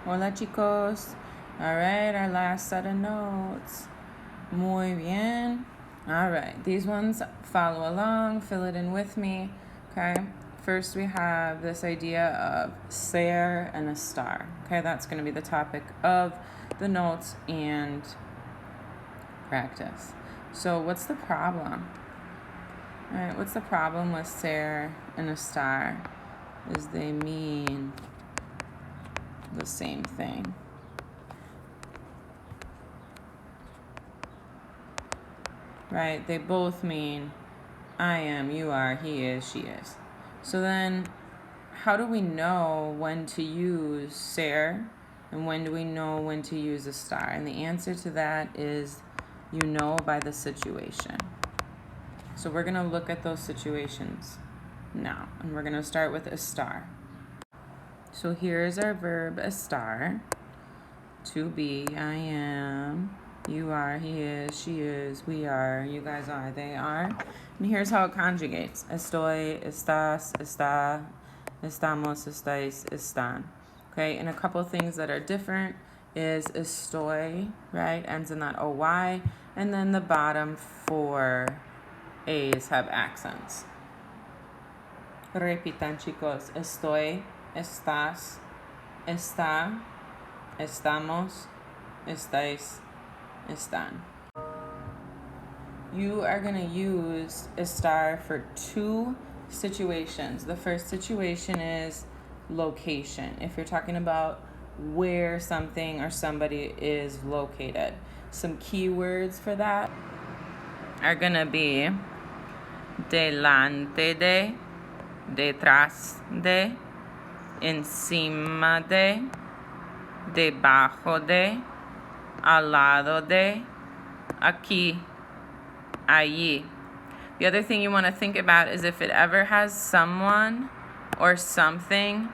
Hola, chicos. All right, our last set of notes. Muy bien. All right, these ones follow along, fill it in with me. Okay, first we have this idea of ser and a star. Okay, that's going to be the topic of the notes and practice. So, what's the problem? All right, what's the problem with ser and a star? Is they mean the same thing. Right? They both mean I am, you are, he is, she is. So then, how do we know when to use ser and when do we know when to use a star? And the answer to that is you know by the situation. So we're going to look at those situations now, and we're going to start with a star. So here's our verb estar. To be, I am, you are, he is, she is, we are, you guys are, they are. And here's how it conjugates. Estoy, estás, está, estamos, estáis, están. Okay, and a couple things that are different is estoy, right, ends in that OY, and then the bottom four A's have accents. Repitan, chicos. Estoy, estás, está, estamos, estáis, están. You are going to use estar for two situations. The first situation is location. If you're talking about where something or somebody is located. Some keywords for that are going to be delante de, detrás de, encima de, debajo de, al lado de, aquí, allí. The other thing you want to think about is if it ever has someone or something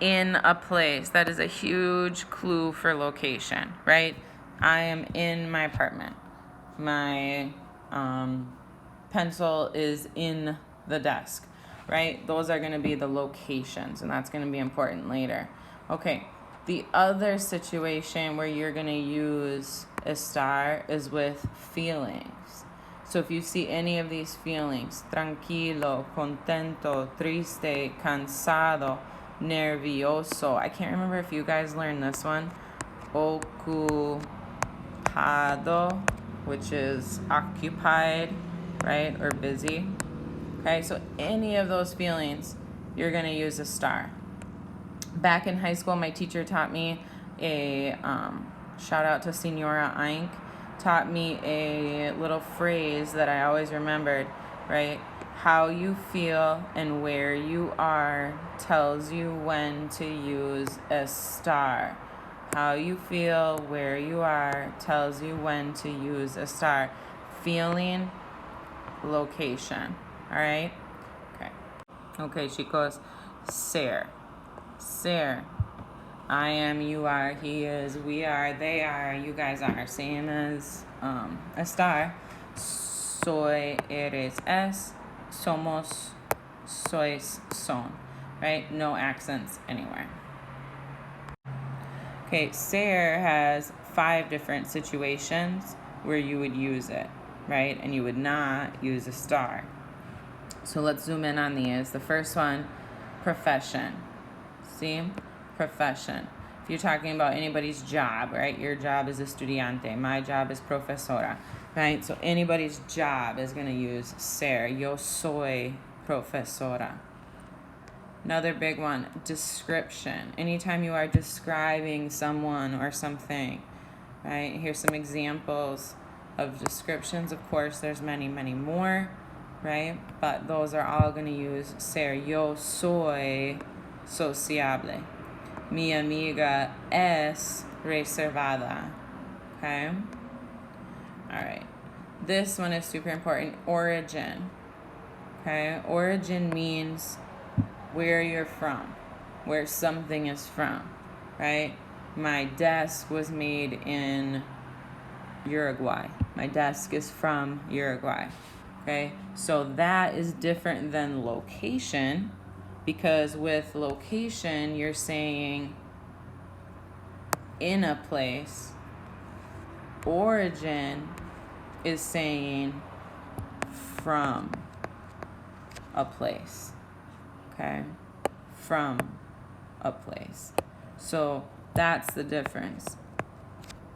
in a place. That is a huge clue for location, right? I am in my apartment. My pencil is in the desk, right? Those are going to be the locations, and that's going to be important later. Okay, the other situation where you're going to use estar is with feelings. So if you see any of these feelings, tranquilo, contento, triste, cansado, nervioso. I can't remember if you guys learned this one. Ocupado, which is occupied, right, or busy. Okay, so any of those feelings, you're going to use a star. Back in high school, my teacher taught me a, shout out to Senora Eink, taught me a little phrase that I always remembered, right? How you feel and where you are tells you when to use a star. How you feel, where you are, tells you when to use a star. Feeling, location. All right? Okay. Okay, chicos. Ser. Ser. I am, you are, he is, we are, they are, you guys are. Same as estar. Soy, eres, es. Somos, sois, son. Right? No accents anywhere. Okay, ser has 5 different situations where you would use it, right? And you would not use a star. So let's zoom in on these. The first one, profession. See? Profession. If you're talking about anybody's job, right? Your job is estudiante. My job is profesora, right? So anybody's job is going to use ser. Yo soy profesora. Another big one, description. Anytime you are describing someone or something, right? Here's some examples of descriptions. Of course, there's many, many more, right? But those are all going to use ser. Yo soy sociable. Mi amiga es reservada. Okay? All right. This one is super important. Origin. Okay? Origin means where you're from, where something is from, right? My desk was made in Uruguay. My desk is from Uruguay, okay? So that is different than location, because with location, you're saying in a place. Origin is saying from a place, okay? From a place. So that's the difference.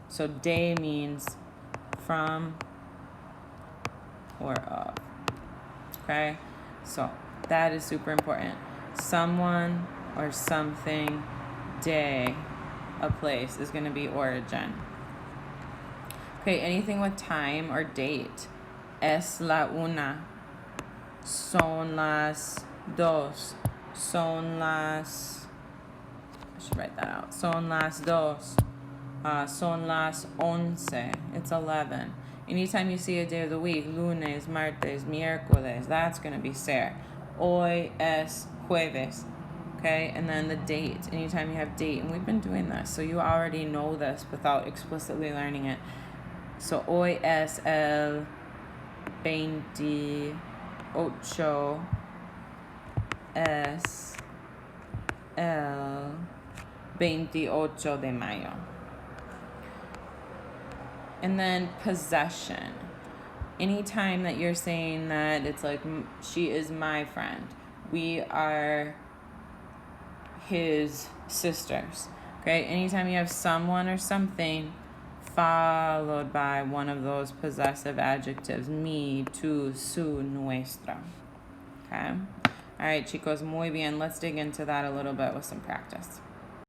So de means from or of, okay? So that is super important. Someone or something, de, a place, is going to be origin. Okay, anything with time or date. Es la una. Son las dos. Son las... I should write that out. Son las dos. Son las 11. It's 11. Anytime you see a day of the week, lunes, martes, miércoles, that's going to be ser. Hoy es jueves. Okay, and then the date. Anytime you have date, and we've been doing this, so you already know this without explicitly learning it. So hoy es el 28. Es el 28 de mayo. And then possession. Anytime that you're saying that it's like, she is my friend. We are his sisters. Okay, anytime you have someone or something followed by one of those possessive adjectives, mi, tu, su, nuestra. Okay? All right, chicos, muy bien. Let's dig into that a little bit with some practice.